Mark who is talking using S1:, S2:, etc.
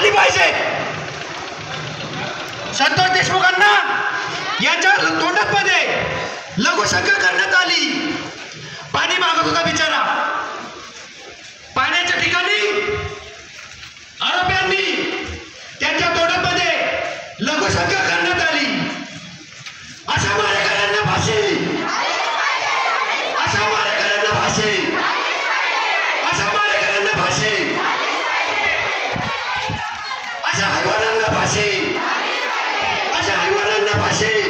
S1: आली पाहिजे। संतोष देशमुखांना यांच्या तोंडामध्ये लघुशंका करण्यात आली। पाणी मागत होता बिचारा, पाण्याच्या ठिकाणी आरोपींनी त्यांच्या तोंडामध्ये लघुशंका करण्यात आली। अशा मारेकऱ्यांना फाशी, अशा मारेकऱ्यांना फाशी, अशा मारेकऱ्यांना फाशी, अशा हैवानांना फाशी, अशा हैवानांना फाशी।